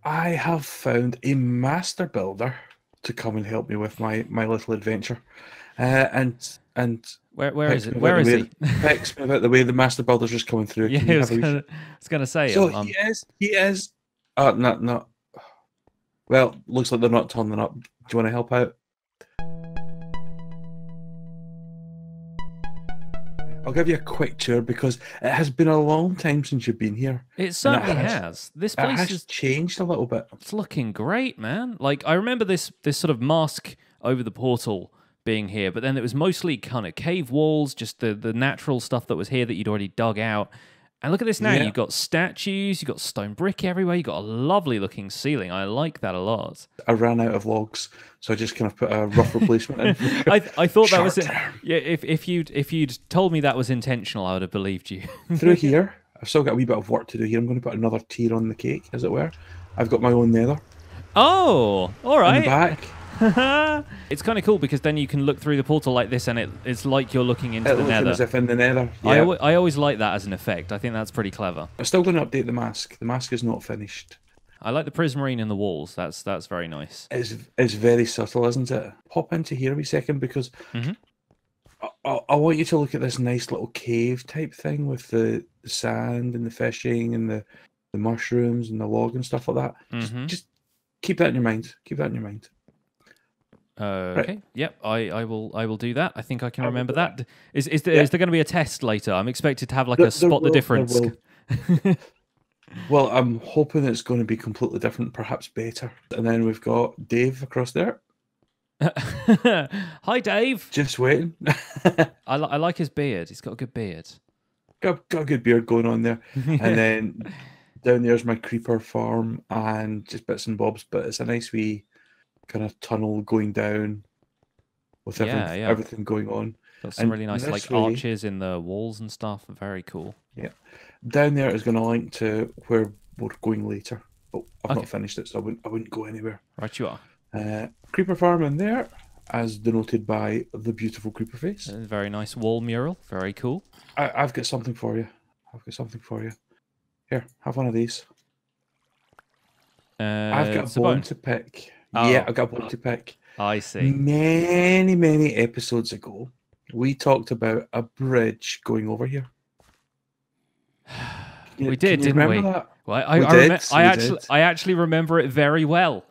I have found a master builder to come and help me with my little adventure, and Where is picks it? me about Where the is way he? picks me about the way the master builder's just coming through. Yeah, Can I you was have a wee? gonna say, So he is. Not. Well, looks like they're not turning up. Do you want to help out? I'll give you a quick tour because it has been a long time since you've been here, it and certainly has. This it place has is changed a little bit. it's looking great, man. Like I remember this sort of mask over the portal being here, but then it was mostly kind of cave walls, just the natural stuff that was here that you'd already dug out. And look at this now. Yeah, You've got statues, you've got stone brick everywhere, you've got a lovely looking ceiling. I like that a lot. I ran out of logs, so I just kind of put a rough replacement in for I thought that was short it. term. Yeah, if you'd told me that was intentional, I would have believed you. Through here, I've still got a wee bit of work to do here. I'm going to put another tier on the cake, as it were. I've got my own nether Oh, all in the right. back. It's kind of cool because then you can look through the portal like this, and it's like you're looking into It the looking as nether. if in the nether. Yeah, I always like that as an effect. I think that's pretty clever. I'm still going to update the mask. The mask is not finished. I like the prismarine in the walls. That's very nice. It's very subtle, isn't it? Pop into here a wee second because Hmm. I want you to look at this nice little cave type thing with the sand and the fishing and the mushrooms and the log and stuff like that. Hmm. Just keep that in your mind. Keep that in your mind. Right. Okay. Yep. I will do that. I think I can I will remember do that. that. Is there Yeah, is there going to be a test later? I'm expected to have like there, a there spot the will. There difference. will. Well, I'm hoping it's going to be completely different, perhaps better. And then we've got Dave across there, Hi, Dave. just waiting. I like his beard. He's got a good beard. Got a good beard going on there. And then down there's my creeper farm and just bits and bobs, but it's a nice wee kind of tunnel going down with Yeah, yeah. everything going on. Got some And really nice this like way, arches in the walls and stuff. Very cool. yeah, down there is going to link to where we're going later. Oh, I've not Okay, finished it, so I wouldn't go anywhere. right you are. Creeper farm in there, as denoted by the beautiful creeper face. Very nice wall mural. Very cool. I've got something for you. I've got something for you. Here, have one of these. I've got a It's a bone bone. to pick. Yeah, Oh, I've got a bone to pick. I see. Many, many episodes ago, we talked about a bridge going over here. We Can did, you didn't remember we? that? Well, We did. We did. I actually remember it very well,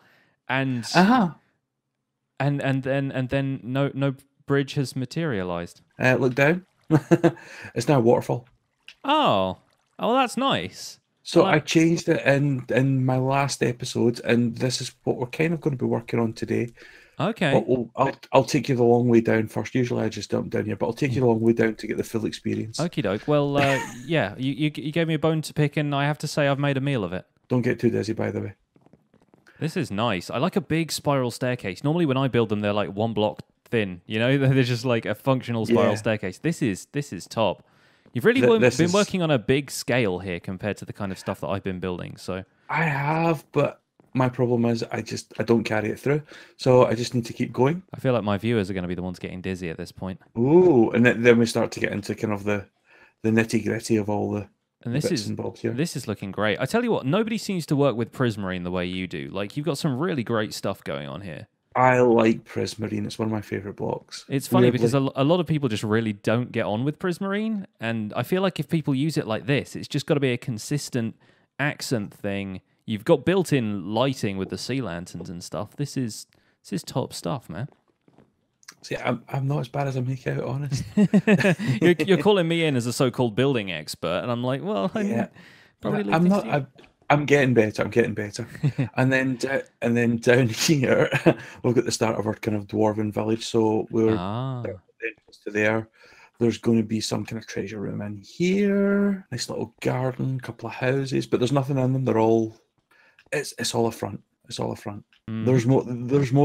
and Uh-huh. and then no bridge has materialized. Look down. It's now a waterfall. Oh, oh, that's nice. So Well, I changed it in my last episode, and this is what we're kind of going to be working on today. okay. But I'll take you the long way down first. Usually I just dump down here, but I'll take you the long way down to get the full experience. Okie doke. Well, yeah, you gave me a bone to pick, and I have to say I've made a meal of it. Don't get too dizzy, by the way. This is nice. I like a big spiral staircase. Normally, when I build them, they're like one block thin. You know, they're just like a functional spiral Yeah, staircase. This is top. You've really this been is. working on a big scale here compared to the kind of stuff that I've been building. So, I have, but my problem is I don't carry it through, so I just need to keep going. I feel like my viewers are going to be the ones getting dizzy at this point. Ooh, and then we start to get into kind of the nitty gritty of all And the this bits is and bobs here. this is looking great. I tell you what, nobody seems to work with Prismarine the way you do. Like you've got some really great stuff going on here. I like Prismarine. It's one of my favorite blocks. It's funny because Weirdly, a lot of people just really don't get on with Prismarine, and I feel like if people use it like this, it's just got to be a consistent accent thing. You've got built-in lighting with the sea lanterns and stuff. This is top stuff, man. see, I'm not as bad as I make out, honest. You're calling me in as a so-called building expert, and I'm like, well, I Yeah, probably leave I'm things not. to you. I'm getting better. I'm getting better. And then down here, we've got the start of our kind of dwarven village. So we're Ah, entrance to there. There's going to be some kind of treasure room in here. Nice little garden, couple of houses, but there's nothing in them. They're all. It's all a front. It's all a front. hmm. There's more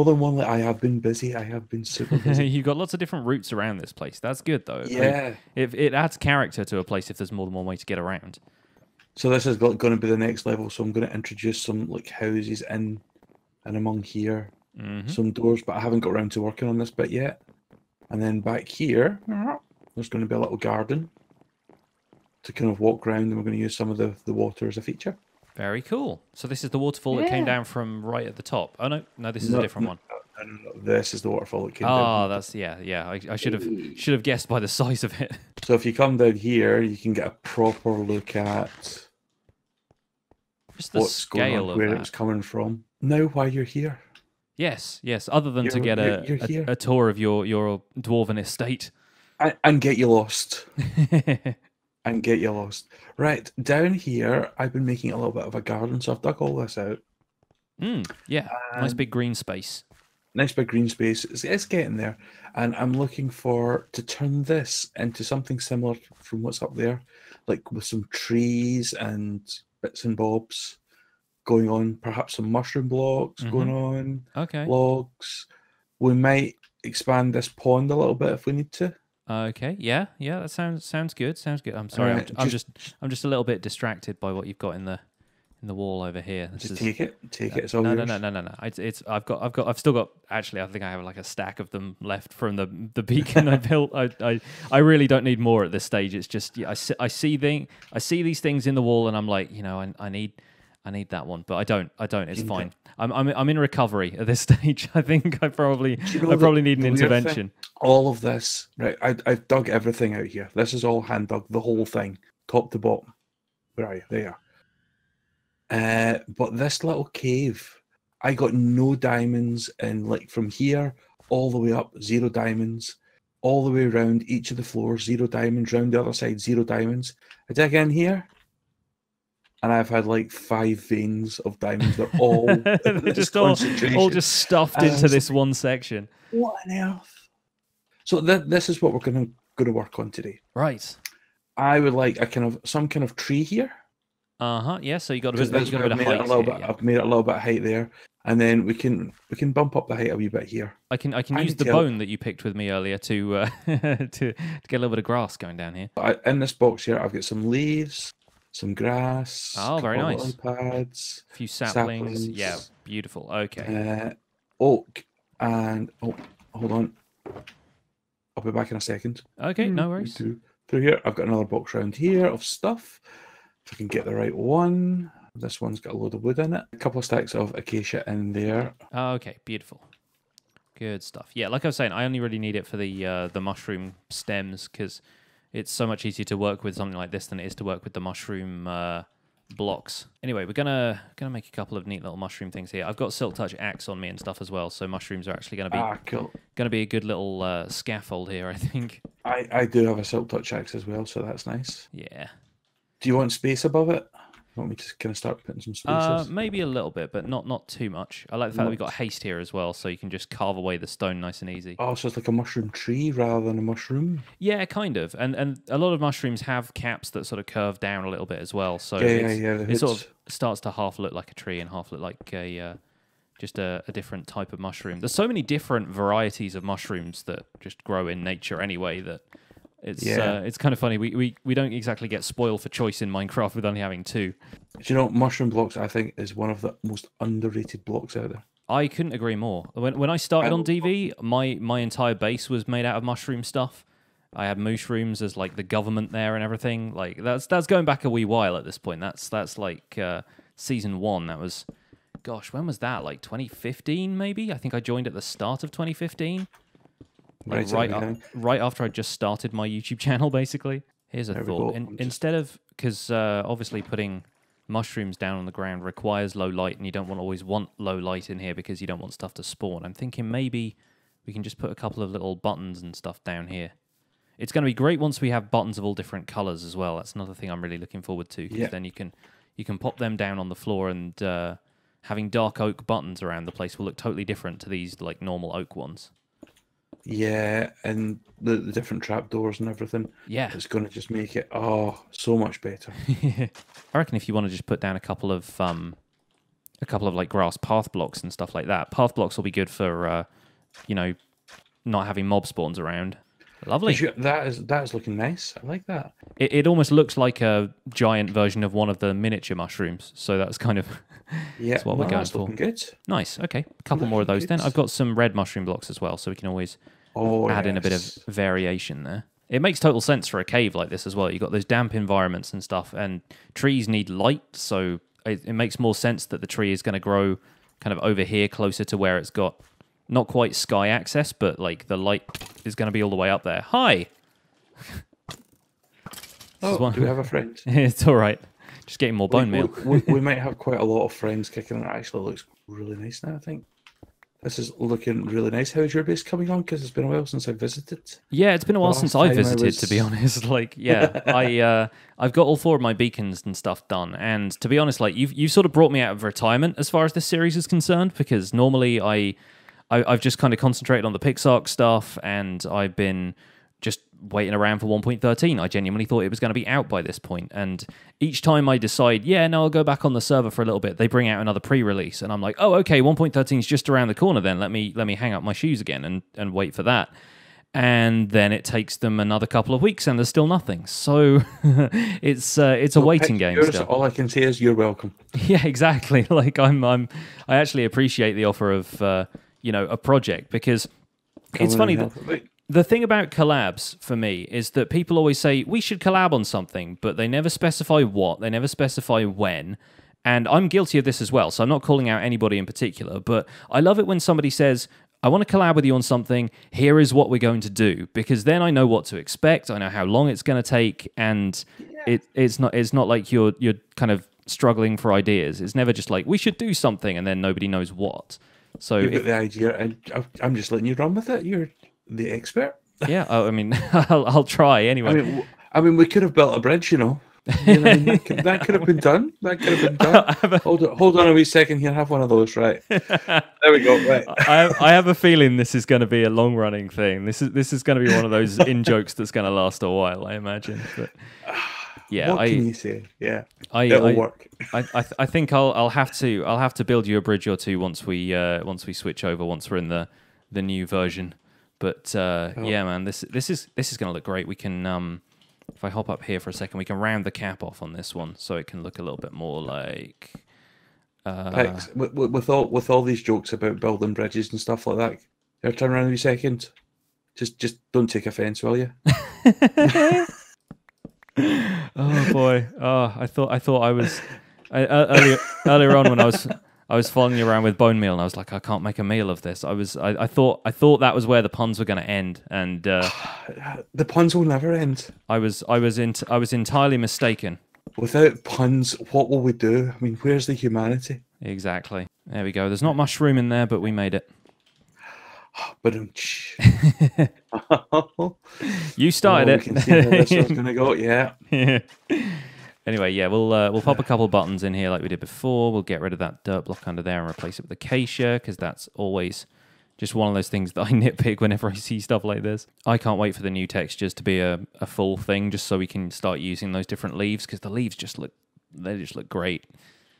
than one. That I have been busy. I have been super busy. You've got lots of different routes around this place. That's good, though. Yeah. It adds character to a place if there's more than one way to get around. So this is going to be the next level. So I'm going to introduce some like houses in and among here, Hmm. some doors, but I haven't got around to working on this bit yet. And then back here, there's going to be a little garden to kind of walk around, and we're going to use some of the water as a feature. Very cool. So this is the waterfall that came Yeah. down from right at the top. Oh no, this is a different one. No. This is the waterfall that came down. Oh, that's yeah. I should have guessed by the size of it. So if you come down here, you can get a proper look at Just the what's going scale on, of where that. it's coming from. Now, why you're here? Yes. Other than to get you're here. a tour of your dwarven estate. And get you lost. And get you lost. Right, down here, I've been making a little bit of a garden, so I've dug all this out. Yeah, nice big green space. Nice big green space. It's getting there. And I'm looking to turn this into something similar from what's up there, like with some trees and bits and bobs going on, perhaps some mushroom blocks going on, Okay. logs. We might expand this pond a little bit if we need to. Okay, yeah, that sounds good. Sounds good. I'm sorry, I'm just a little bit distracted by what you've got in the wall over here. Take it. It's all no, yours. no. I've still got. Actually, I think I have like a stack of them left from the beacon I built. I really don't need more at this stage. It's just I see these things in the wall, and I'm like, I need that one, but I don't. It's fine. I'm in recovery at this stage. I think I probably need an intervention. All of this, right? I've dug everything out here. This is all hand dug, the whole thing, top to bottom. Where are you? There. But this little cave, I got no diamonds, and like from here all the way up, 0 diamonds. All the way around each of the floors, 0 diamonds. Round the other side, 0 diamonds. I dig in here, and I've had like 5 veins of diamonds. They're all just all just stuffed into this one section. What on earth? So this is what we're going to work on today. Right. I would like some kind of tree here. Yeah. So you got a bit of height. I've made it a little bit of height there, and then we can bump up the height a wee bit here. I can use the bone that you picked with me earlier to to get a little bit of grass going down here. In this box here, I've got some leaves, some grass. Oh, very nice. Pads, a few saplings. Yeah, beautiful. Okay. Oak and hold on. I'll be back in a second. Okay, no worries. Through here, I've got another box around here of stuff. If I can get the right one. This one's got a load of wood in it. A couple of stacks of acacia in there. Okay, beautiful. Good stuff. Yeah, like I was saying, I only really need it for the mushroom stems because it's so much easier to work with something like this than it is to work with the mushroom blocks. Anyway, we're gonna make a couple of neat little mushroom things here. I've got silk touch axe on me and stuff as well, so mushrooms are actually gonna be a good little scaffold here, I think. I do have a silk touch axe as well, so that's nice. Yeah. Do you want space above it? You want me to kind of start putting some spaces? Maybe a little bit, but not too much. I like the fact that we've got haste here as well, so you can just carve away the stone nice and easy. Oh, so it's like a mushroom tree rather than a mushroom? Yeah, kind of. And a lot of mushrooms have caps that sort of curve down a little bit as well. So it sort of starts to half look like a tree and half look like just a different type of mushroom. There's so many different varieties of mushrooms that just grow in nature anyway that it's kind of funny. We don't exactly get spoiled for choice in Minecraft with only having 2. Do you know, mushroom blocks, I think, is one of the most underrated blocks out there. I couldn't agree more. When I started on DV, my entire base was made out of mushroom stuff. I had mushrooms as like the government there and everything. Like that's going back a wee while at this point. That's like season 1. That was, gosh, when was that? Like 2015 maybe? I think I joined at the start of 2015. Like right after I just started my YouTube channel, basically. Here's a thought. Instead of, because obviously putting mushrooms down on the ground requires low light, and you don't always want low light in here because you don't want stuff to spawn. I'm thinking maybe we can just put a couple of little buttons and stuff down here. It's going to be great once we have buttons of all different colors as well. That's another thing I'm really looking forward to, because then you can pop them down on the floor, and having dark oak buttons around the place will look totally different to these like normal oak ones. Yeah, and the different trapdoors and everything. Yeah. It's going to just make it, so much better. I reckon if you want to just put down a couple of like grass path blocks and stuff like that. Path blocks will be good for, not having mob spawns around. Lovely. That is looking nice. I like that. It almost looks like a giant version of one of the miniature mushrooms. So that's kind of that's what we're going for. Looking good. Nice. Okay, a couple more of those then. I've got some red mushroom blocks as well, so we can always add in a bit of variation there. It makes total sense for a cave like this as well. You've got those damp environments and stuff, and trees need light, so it makes more sense that the tree is going to grow kind of over here closer to where it's got not quite sky access, but like the light is going to be all the way up there. Hi. Oh, do we have a friend? It's all right. Just getting more bone meal. We might have quite a lot of friends kicking in. It actually looks really nice now, I think. This is looking really nice. How's your base coming on? Because it's been a while since I visited. Yeah, it's been a while since I visited, to be honest. Like, yeah, I've got all 4 of my beacons and stuff done. And to be honest, like you've sort of brought me out of retirement as far as this series is concerned, because normally I've just kind of concentrated on the Pixark stuff, and I've been just waiting around for 1.13. I genuinely thought it was going to be out by this point. And each time I decide, I'll go back on the server for a little bit, they bring out another pre-release. And I'm like, oh, okay, 1.13 is just around the corner then. Let me hang up my shoes again and wait for that. And then it takes them another couple of weeks and there's still nothing. So it's a waiting game still. All I can say is you're welcome. Yeah, exactly. Like I actually appreciate the offer of a project, because it's funny that the thing about collabs for me is that people always say we should collab on something, but they never specify what, they never specify when. And I'm guilty of this as well, so I'm not calling out anybody in particular, but I love it when somebody says, I want to collab with you on something, here is what we're going to do, because then I know what to expect, I know how long it's going to take, and it's not like you're kind of struggling for ideas. It's never just like, we should do something, and then nobody knows what. So you've got the idea, and I'm just letting you run with it. You're the expert. Yeah, I mean, I'll try anyway. I mean, we could have built a bridge, that could have been done. That could have been done. Hold on a wee second here. Have one of those, right? There we go. Right. I have a feeling this is going to be a long-running thing. This is going to be one of those in jokes that's going to last a while, I imagine. But yeah, what can you say? Yeah, it'll work. I think I'll have to build you a bridge or two once we switch over, once we're in the new version. But yeah, man, this is going to look great. We can if I hop up here for a second, we can round the cap off on this one so it can look a little bit more like with all these jokes about building bridges and stuff like that. Here, turn around a wee second. Just don't take offence, will you? Oh boy! Oh, I thought I was earlier on when I was following you around with bone meal, and I was like, I can't make a meal of this. I thought that was where the puns were going to end, and the puns will never end. I was entirely mistaken. Without puns, what will we do? I mean, where's the humanity? Exactly. There we go. There's not much room in there, but we made it. But you started it. We can see how this one's going to go. Yeah. Anyway, yeah, we'll pop a couple buttons in here like we did before. We'll get rid of that dirt block under there and replace it with acacia, because that's always just one of those things that I nitpick whenever I see stuff like this. I can't wait for the new textures to be a full thing, just so we can start using those different leaves, because the leaves just look great.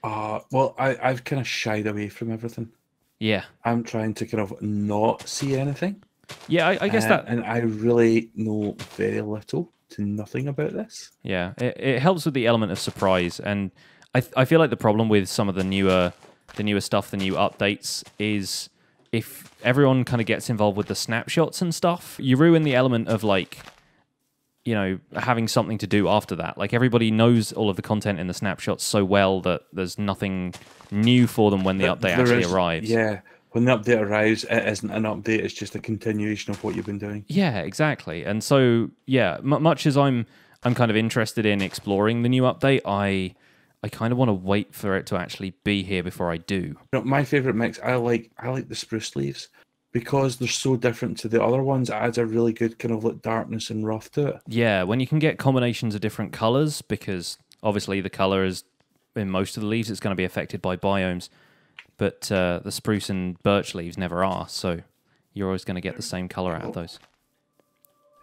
Well, I've kind of shied away from everything. Yeah. I'm trying to kind of not see anything. Yeah, I guess that... And I really know very little to nothing about this. Yeah, it helps with the element of surprise, and I feel like the problem with some of the newer stuff, the new updates, is if everyone kind of gets involved with the snapshots and stuff, you ruin the element of, like, having something to do after that. Like, everybody knows all of the content in the snapshots so well that there's nothing new for them when the update actually arrives. Yeah. When the update arrives, it isn't an update, it's just a continuation of what you've been doing. Yeah, exactly. And so, yeah, much as I'm kind of interested in exploring the new update, I kind of want to wait for it to actually be here before I do. My favourite mix, I like the spruce leaves, because they're so different to the other ones. It adds a really good kind of like darkness and rough to it. Yeah, when you can get combinations of different colours, because obviously the colour is, in most of the leaves, it's going to be affected by biomes. But the spruce and birch leaves never are, so you're always going to get the same colour out of those.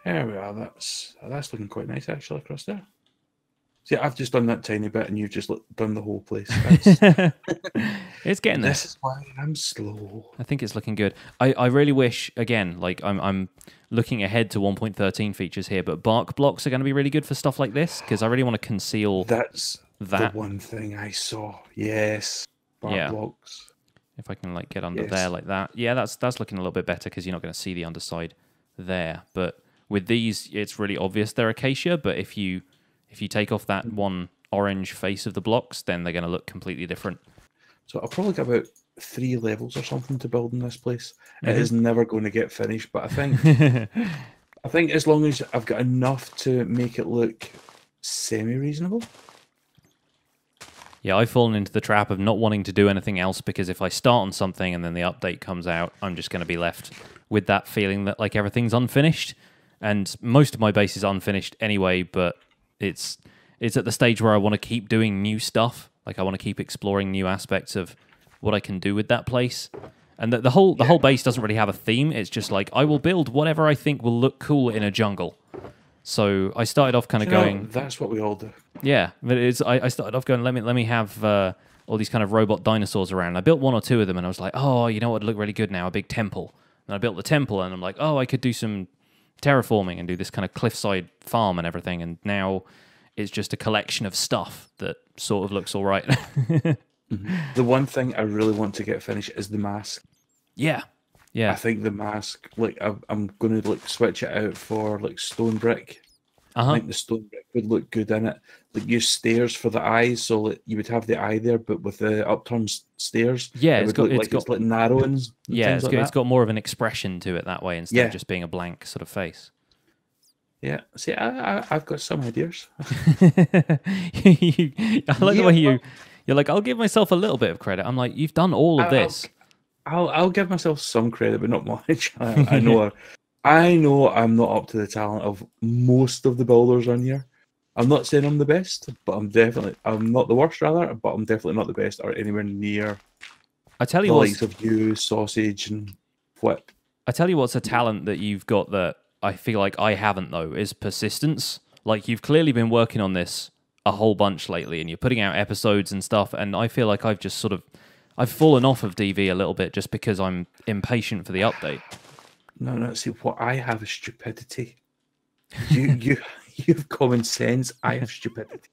There we are. That's looking quite nice, actually, across there. See, I've just done that tiny bit, and you've just done the whole place. It's getting there. This is why I'm slow. I think it's looking good. I really wish, again, like I'm looking ahead to 1.13 features here, but bark blocks are going to be really good for stuff like this, because I really want to conceal that. The one thing I saw. Yes. Bark blocks. If I can like get under there like that. Yeah, that's looking a little bit better, because you're not going to see the underside there. But with these, it's really obvious they're acacia, but if you take off that one orange face of the blocks, then they're going to look completely different. So I'll probably get about 3 levels or something to build in this place. It is never going to get finished, but I think as long as I've got enough to make it look semi-reasonable. Yeah, I've fallen into the trap of not wanting to do anything else, because if I start on something and then the update comes out, I'm just going to be left with that feeling that like everything's unfinished. And most of my base is unfinished anyway, but it's at the stage where I want to keep doing new stuff. Like I want to keep exploring new aspects of what I can do with that place. And the whole base doesn't really have a theme. It's just like I will build whatever I think will look cool in a jungle. So I started off kind of going. That's what we all do. Yeah, but I started off going. Let me have all these kind of robot dinosaurs around. I built 1 or 2 of them, and I was like, oh, you know what would look really good now? A big temple. And I built the temple, and I'm like, oh, I could do some terraforming and do this kind of cliffside farm and everything. And now it's just a collection of stuff that sort of looks all right. The one thing I really want to get finished is the mask. Yeah. I think the mask, like I'm going to like switch it out for like stone brick. I think the stone brick would look good in it. Like use stairs for the eyes, so that you would have the eye there, but with the upturned stairs. Yeah, it's like narrow ones. Yeah, it's got more of an expression to to it instead of just being a blank sort of face. Yeah, see, I've got some ideas. I like the way you're like, I'll give myself a little bit of credit. I'm like, you've done all of this. I'll give myself some credit, but not much. I know I'm not up to the talent of most of the builders on here. I'm not saying I'm the best, but I'm not the worst rather, but I'm definitely not the best or anywhere near I tell you the what, likes of you, Sausage, and Flip. I tell you what's a talent that you've got that I feel like I haven't though, is persistence. Like you've clearly been working on this a whole bunch lately, and you're putting out episodes and stuff, and I feel like I've fallen off of DV a little bit just because I'm impatient for the update. No. See, what I have is stupidity. You've common sense. I have stupidity.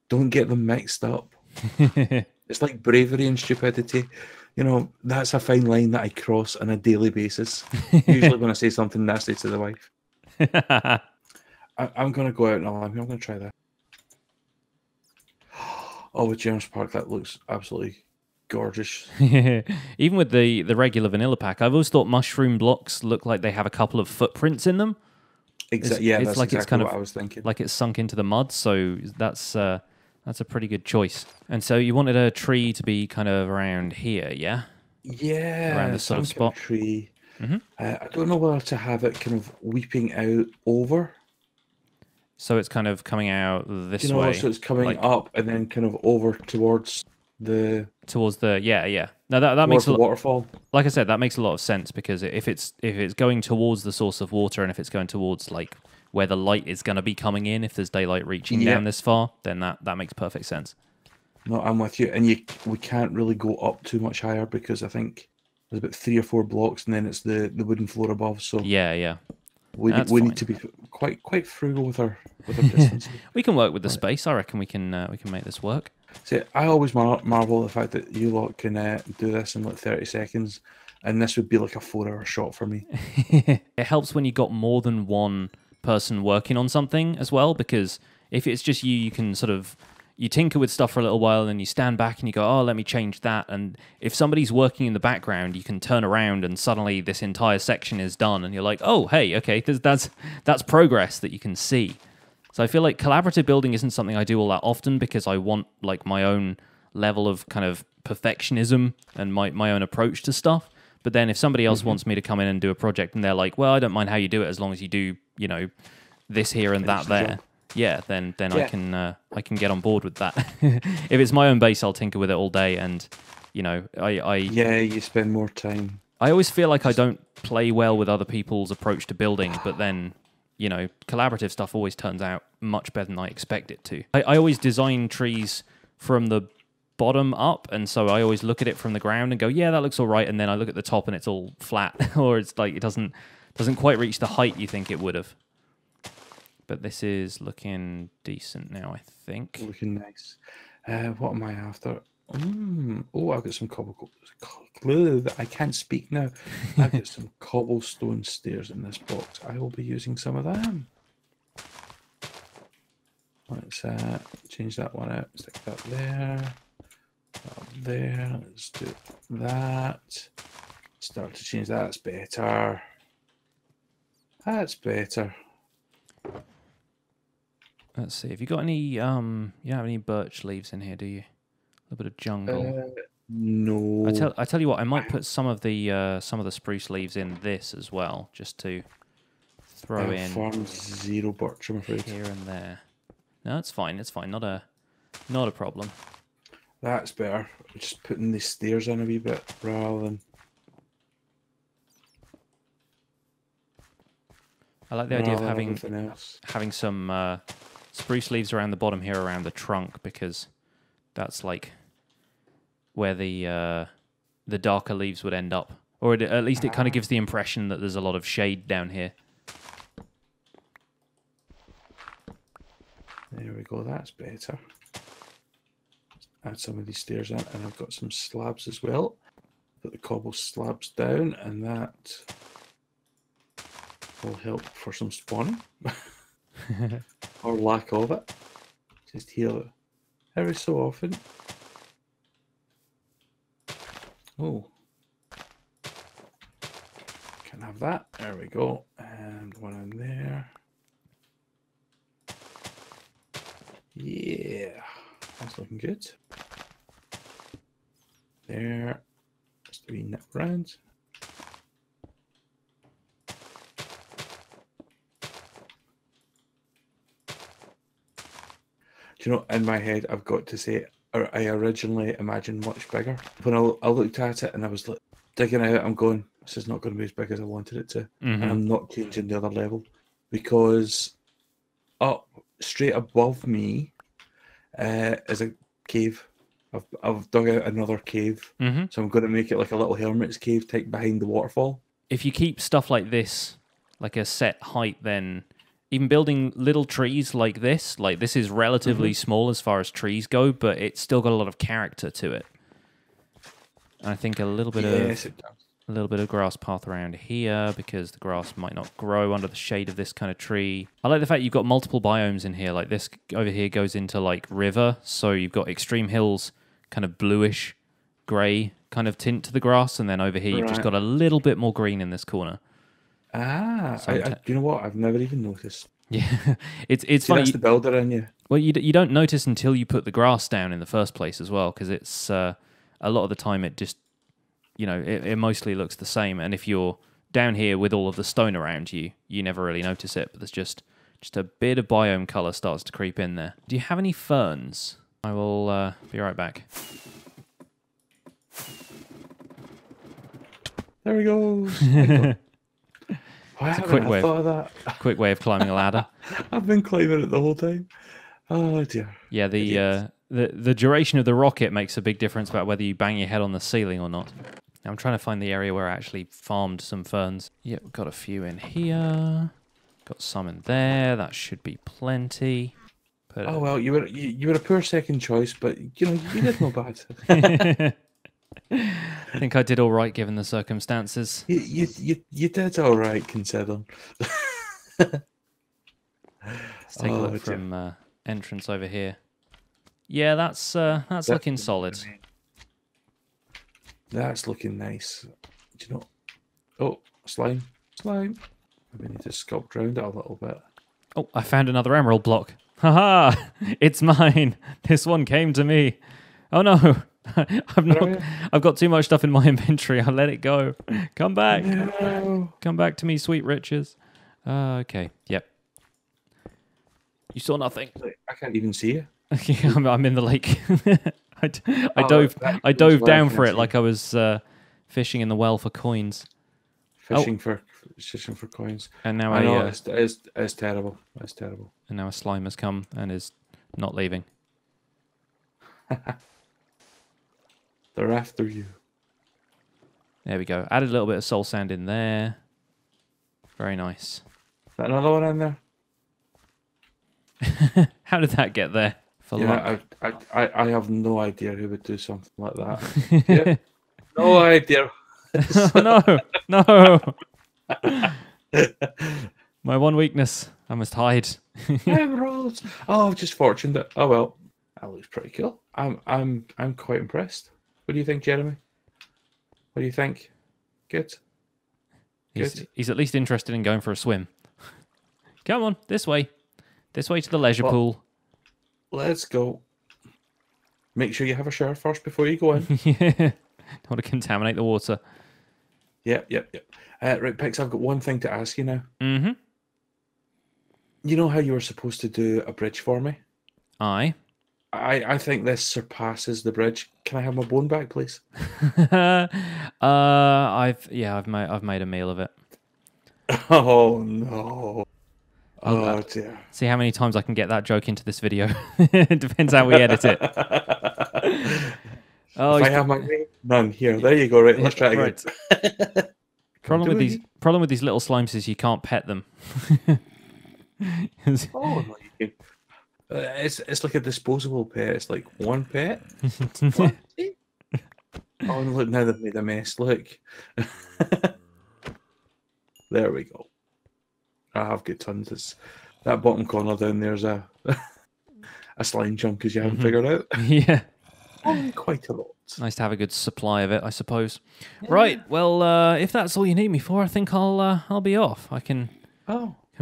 Don't get them mixed up. It's like bravery and stupidity. You know, that's a fine line that I cross on a daily basis. Usually when I say something nasty to the wife. I'm going to go out and I'm going to try that. Oh, with James Park, that looks absolutely gorgeous. Even with the regular vanilla pack, I've always thought mushroom blocks look like they have a couple of footprints in them. That's like exactly what I was thinking. Like it's sunk into the mud, so that's a pretty good choice. And so you wanted a tree to be kind of around here, yeah? Yeah, around this sort of spot. Tree. I don't know whether to have it kind of weeping out over. So it's kind of coming out this way. So it's coming up and then kind of over towards the yeah. No, that makes a lot. Waterfall. Like I said, that makes a lot of sense, because if it's going towards the source of water, and if it's going towards like where the light is going to be coming in, if there's daylight reaching down this far, then that makes perfect sense. No, I'm with you. And we can't really go up too much higher, because I think there's about 3 or 4 blocks, and then it's the wooden floor above. So yeah. We need to be quite frugal with our distance. We can work with the space. I reckon we can make this work. See, I always marvel at the fact that you lot can do this in like 30 seconds, and this would be like a 4-hour shot for me. It helps when you got more than one person working on something as well, because if it's just you can sort of you tinker with stuff for a little while, and then you stand back and you go, oh, let me change that. And if somebody's working in the background, you can turn around and suddenly this entire section is done. And you're like, oh, hey, okay, that's progress that you can see. So I feel like collaborative building isn't something I do all that often, because I want like my own level of kind of perfectionism and my own approach to stuff. But then if somebody else wants me to come in and do a project, and they're like, well, I don't mind how you do it as long as you do, this here and that there. Yeah, then I can get on board with that. If it's my own base, I'll tinker with it all day, and you spend more time. I always feel like I don't play well with other people's approach to building, but then collaborative stuff always turns out much better than I expect it to. I always design trees from the bottom up, and so I always look at it from the ground and go, yeah, that looks all right, and then I look at the top and it's all flat, or it's like it doesn't quite reach the height you think it would have. But this is looking decent now, I think. Looking nice. What am I after? Oh, I've got some cobblestone. I can't speak now. I've got some cobblestone stairs in this box. I will be using some of them. Let's change that one out. Stick that there. Up there. Let's do that. Start to change that. That's better. That's better. Let's see. Have you got any? You don't have any birch leaves in here, do you? A little bit of jungle. No. I tell you what. I might put some of the spruce leaves in this as well, just to throw in. Farm 0 birch, I'm afraid. Here and there. No, it's fine. It's fine. Not a problem. That's better. Just putting the stairs in a wee bit rather than. I like the idea of having some spruce leaves around the bottom here, around the trunk, because that's like where the darker leaves would end up, or at least it kind of gives the impression that there's a lot of shade down here. There we go. That's better. Add some of these stairs in, and I've got some slabs as well. Put the cobble slabs down, and that will help for some spawning. Or lack of it. Just heal it every so often. Oh. Can have that. There we go. And one in there. Yeah. That's looking good. There. Just a wee nip round. Do you know, in my head, I've got to say, I originally imagined much bigger. When I looked at it and I was like, digging out, I'm going, this is not going to be as big as I wanted it to. And I'm not changing the other level. Because up straight above me is a cave. I've dug out another cave. So I'm going to make it like a little hermit's cave type behind the waterfall. If you keep stuff like this, like a set height, then even building little trees like this is relatively small as far as trees go, but it's still got a lot of character to it. And I think a little bit of grass path around here, because the grass might not grow under the shade of this kind of tree. I like the fact you've got multiple biomes in here. Like this over here goes into like river, so you've got extreme hills, kind of bluish grey kind of tint to the grass, and then over here you've just got a little bit more green in this corner. So you know what? I've never even noticed. Yeah, it's funny. That's the builder in you. Well, you don't notice until you put the grass down in the first place as well, because it's a lot of the time it just, it mostly looks the same. And if you're down here with all of the stone around you, you never really notice it. But there's just a bit of biome color starts to creep in there. Do you have any ferns? I will be right back. There we go. It's a quick way of climbing a ladder. I've been climbing it the whole time. Oh dear. Yeah, the duration of the rocket makes a big difference about whether you bang your head on the ceiling or not. Now I'm trying to find the area where I actually farmed some ferns. Yeah, we've got a few in here. Got some in there. That should be plenty. Well, you were a poor second choice, but you did no bad. I think I did all right given the circumstances. You did all right considering. Let's take a look from entrance over here. Yeah, that's looking solid. That's looking nice. Do you know? Oh, slime. Maybe need to sculpt around it a little bit. Oh, I found another emerald block. Haha! It's mine. This one came to me. Oh no! I've got too much stuff in my inventory. I'll let it go. Come back. No. Come back to me, sweet riches. Okay. Yep. You saw nothing. I can't even see you. I'm in the lake. I dove down for it like I was fishing in the well for coins. Fishing for coins. And now I know it's terrible. It's terrible. And now a slime has come and is not leaving. They're after you. There we go. Added a little bit of soul sand in there. Very nice. Is that another one in there? How did that get there? I have no idea who would do something like that. Yeah. No idea. No. My one weakness. I must hide. Emeralds. Oh, just fortunate. Oh well, that looks pretty cool. I'm quite impressed. What do you think, Jeremy? What do you think? Good. Good. He's at least interested in going for a swim. Come on, this way. This way to the leisure Well, pool. Let's go. Make sure you have a shower first before you go in. Yeah. Don't want to contaminate the water. Yep. Right, Pix, I've got one thing to ask you now. Mm-hmm. You know how you were supposed to do a bridge for me? Aye. I think this surpasses the bridge. Can I have my bone back, please? I've made a meal of it. Oh no. Oh dear. See how many times I can get that joke into this video. It depends how we edit it. Oh, if I have my way, none. Here, there you go. Right, let's try again. Right. Problem with these little slimes is you can't pet them. Oh no, you can. It's like a disposable pet. It's like one pet. Oh look, now they've made a mess. Look. There we go. I have got tons. It's that bottom corner down there's a slime chunk as you haven't figured out. Yeah. Quite a lot. It's nice to have a good supply of it, I suppose. Yeah. Right. Well, if that's all you need me for, I think I'll be off. I can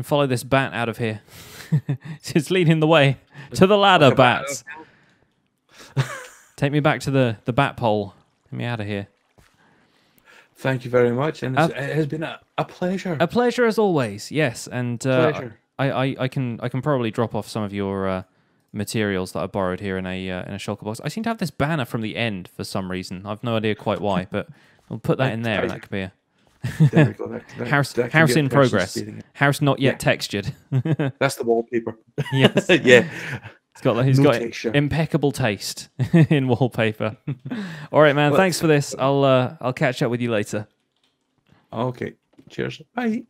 follow this bat out of here. It's leading the way to the ladder, bats. Take me back to the bat pole. Get me out of here. Thank you very much, and it has been a pleasure. A pleasure as always. Yes, and pleasure. I can probably drop off some of your materials that I borrowed here in a shulker box. I seem to have this banner from the end for some reason. I've no idea quite why, but we'll put that in there, and that could be a there we go. House in progress. House not yet textured. That's the wallpaper. Yes. Yeah. He's got impeccable taste in wallpaper. All right, man. Thanks for this. I'll catch up with you later. Okay. Cheers. Bye.